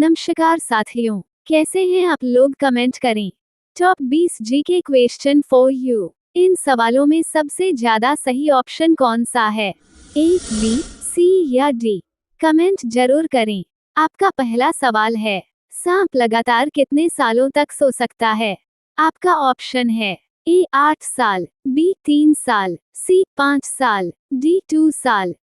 नमस्कार साथियों, कैसे हैं आप लोग, कमेंट करें। Top 20 GK question for you. इन सवालों में सबसे ज्यादा सही ऑप्शन कौन सा है? ए, बी, सी या डी? कमेंट जरूर करें। आपका पहला सवाल है, सांप लगातार कितने सालों तक सो सकता है? आपका ऑप्शन है ए 8 साल, बी 3 साल, सी 5 साल, डी 2 साल।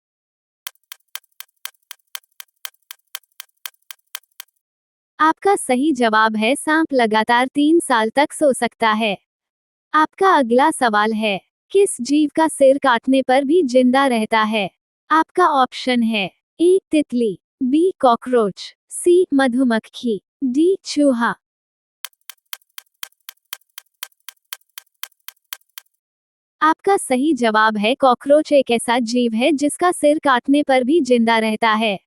आपका सही जवाब है सांप लगातार 3 साल तक सो सकता है। आपका अगला सवाल है, किस जीव का सिर काटने पर भी जिंदा रहता है? आपका ऑप्शन है ए तितली, बी कॉकरोच, सी मधुमक्खी, डी चूहा। आपका सही जवाब है कॉकरोच एक ऐसा जीव है जिसका सिर काटने पर भी जिंदा रहता है।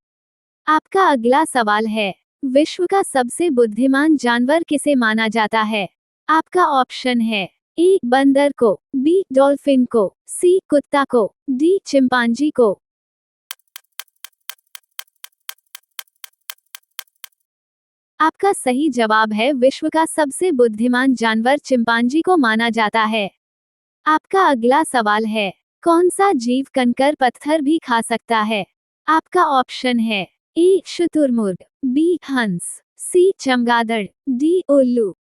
आपका अगला सवाल है, विश्व का सबसे बुद्धिमान जानवर किसे माना जाता है? आपका ऑप्शन है ए बंदर को, बी डॉल्फिन को, सी कुत्ता को, डी चिंपांजी को। आपका सही जवाब है विश्व का सबसे बुद्धिमान जानवर चिंपांजी को माना जाता है। आपका अगला सवाल है, कौन सा जीव कंकर पत्थर भी खा सकता है? आपका ऑप्शन है ए शुतुरमुर्ग, बी हंस, सी चमगादड़, डी उल्लू।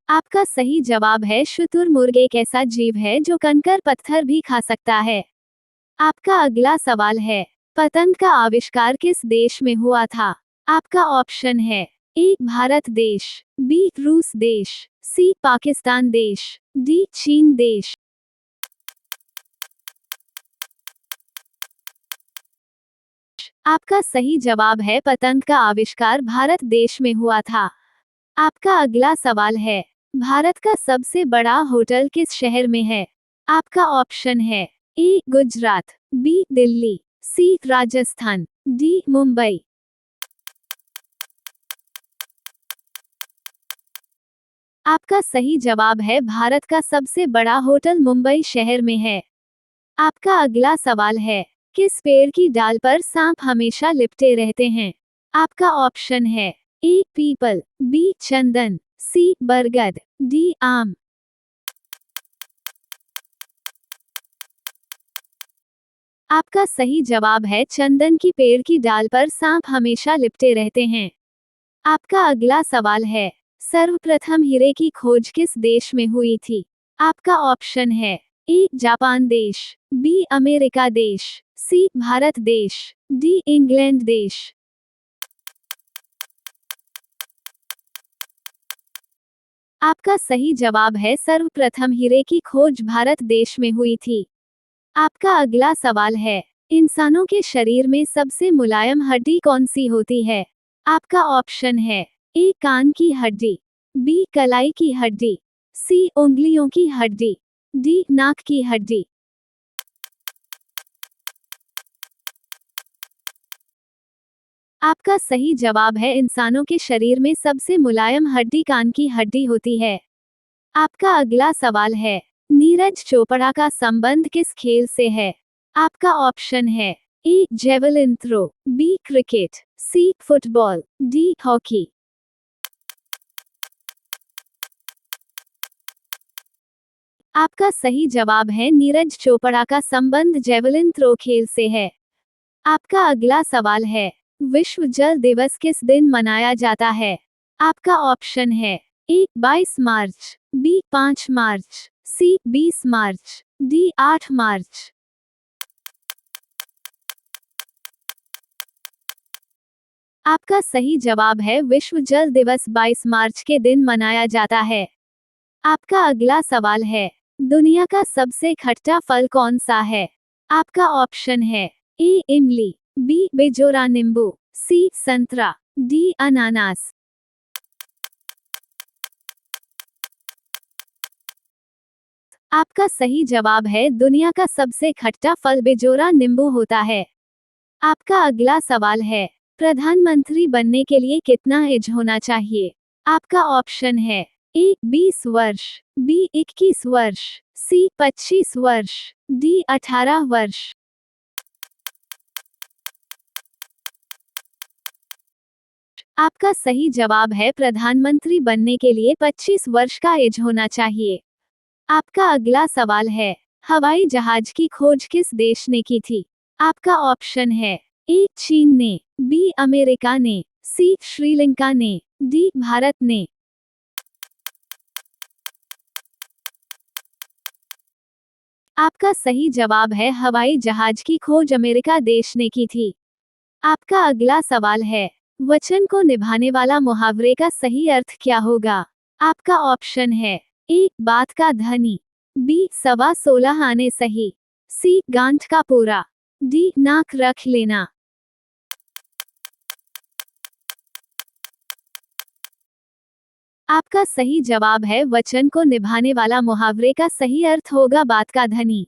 आपका सही जवाब है शुतुरमुर्ग एक ऐसा जीव है जो कंकर पत्थर भी खा सकता है। आपका अगला सवाल है, पतंग का आविष्कार किस देश में हुआ था? आपका ऑप्शन है ए भारत देश, बी रूस देश, सी पाकिस्तान देश, डी चीन देश। आपका सही जवाब है पतंग का आविष्कार भारत देश में हुआ था। आपका अगला सवाल है, भारत का सबसे बड़ा होटल किस शहर में है? आपका ऑप्शन है ए गुजरात, बी दिल्ली, सी राजस्थान, डी मुंबई। आपका सही जवाब है भारत का सबसे बड़ा होटल मुंबई शहर में है। आपका अगला सवाल है, किस पेड़ की डाल पर सांप हमेशा लिपटे रहते हैं? आपका ऑप्शन है ए पीपल, बी चंदन, सी बरगद, डी आम। आपका सही जवाब है चंदन की पेड़ की डाल पर सांप हमेशा लिपटे रहते हैं। आपका अगला सवाल है, सर्वप्रथम हीरे की खोज किस देश में हुई थी? आपका ऑप्शन है ए जापान देश, बी अमेरिका देश, सी भारत देश, डी इंग्लैंड देश। आपका सही जवाब है सर्वप्रथम हीरे की खोज भारत देश में हुई थी। आपका अगला सवाल है, इंसानों के शरीर में सबसे मुलायम हड्डी कौन सी होती है? आपका ऑप्शन है ए कान की हड्डी, बी कलाई की हड्डी, सी उंगलियों की हड्डी, डी नाक की हड्डी। आपका सही जवाब है इंसानों के शरीर में सबसे मुलायम हड्डी कान की हड्डी होती है। आपका अगला सवाल है, नीरज चोपड़ा का संबंध किस खेल से है? आपका ऑप्शन है A javelin throw, B cricket, C football, D hockey. आपका सही जवाब है नीरज चोपड़ा का संबंध जेवलिन थ्रो खेल से है। आपका अगला सवाल है, विश्व जल दिवस किस दिन मनाया जाता है? आपका ऑप्शन है ए 22 मार्च, बी 5 मार्च, सी 20 मार्च, डी 8 मार्च। आपका सही जवाब है विश्व जल दिवस 22 मार्च के दिन मनाया जाता है। आपका अगला सवाल है, दुनिया का सबसे खट्टा फल कौन सा है? आपका ऑप्शन है ए इमली, बी बेजोरा नींबू, सी संतरा, डी अनानास। आपका सही जवाब है दुनिया का सबसे खट्टा फल बेजोरा नींबू होता है। आपका अगला सवाल है, प्रधानमंत्री बनने के लिए कितना एज होना चाहिए? आपका ऑप्शन है ए 20 वर्ष, बी 21 वर्ष, सी 25 वर्ष, डी 18 वर्ष। आपका सही जवाब है प्रधानमंत्री बनने के लिए 25 वर्ष का एज होना चाहिए। आपका अगला सवाल है, हवाई जहाज की खोज किस देश ने की थी? आपका ऑप्शन है, ए चीन ने, बी अमेरिका ने, सी श्रीलंका ने, डी भारत ने। आपका सही जवाब है हवाई जहाज की खोज अमेरिका देश ने की थी। आपका अगला सवाल है, वचन को निभाने वाला मुहावरे का सही अर्थ क्या होगा? आपका ऑप्शन है, ए बात का धनी, बी 16.25 आने सही, सी गांठ का पूरा, डी नाक रख लेना। आपका सही जवाब है वचन को निभाने वाला मुहावरे का सही अर्थ होगा बात का धनी।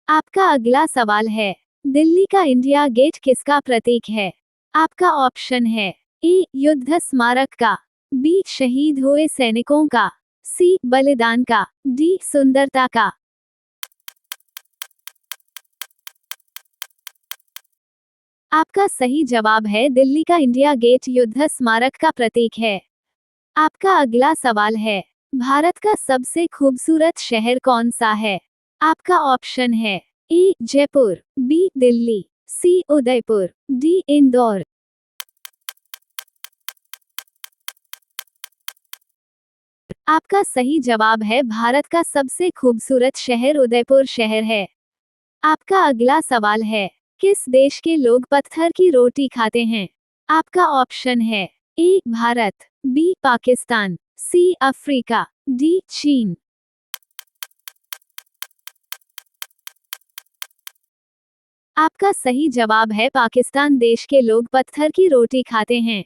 आपका अगला सवाल है, दिल्ली का इंडिया गेट किसका प्रतीक है? आपका ऑप्शन है, ए युद्ध स्मारक का, बी शहीद हुए सैनिकों का, सी बलिदान का, डी सुंदरता का। आपका सही जवाब है दिल्ली का इंडिया गेट युद्ध स्मारक का प्रतीक है। आपका अगला सवाल है, भारत का सबसे खूबसूरत शहर कौन सा है? आपका ऑप्शन है, ए जयपुर, बी दिल्ली, सी उदयपुर, डी इंदौर। आपका सही जवाब है भारत का सबसे खूबसूरत शहर उदयपुर शहर है। आपका अगला सवाल है, किस देश के लोग पत्थर की रोटी खाते हैं? आपका ऑप्शन है, A Bharat, B Pakistan, C Africa, D चीन। आपका सही जवाब है पाकिस्तान देश के लोग पत्थर की रोटी खाते हैं।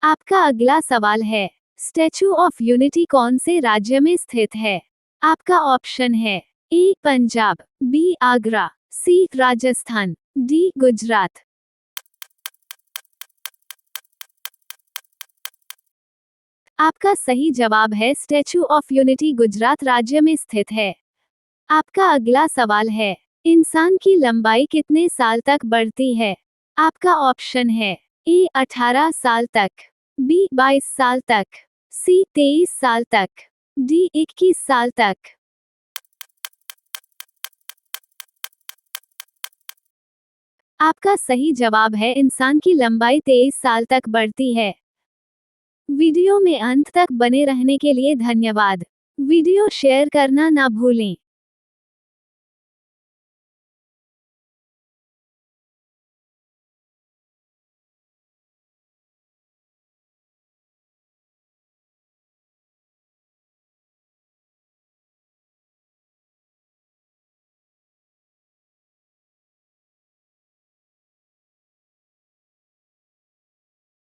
आपका अगला सवाल है, स्टैचू ऑफ यूनिटी कौन से राज्य में स्थित है? आपका ऑप्शन है, ए पंजाब, बी आगरा, सी राजस्थान, डी गुजरात। आपका सही जवाब है स्टैचू ऑफ यूनिटी गुजरात राज्य में स्थित है। आपका अगला सवाल है, इंसान की लंबाई कितने साल तक बढ़ती है? आपका ऑप्शन है, ए 18 साल तक, बी 22 साल तक, सी 23 साल तक, डी 21 साल तक। आपका सही जवाब है इंसान की लंबाई 23 साल तक बढ़ती है। वीडियो में अंत तक बने रहने के लिए धन्यवाद। वीडियो शेयर करना ना भूलें।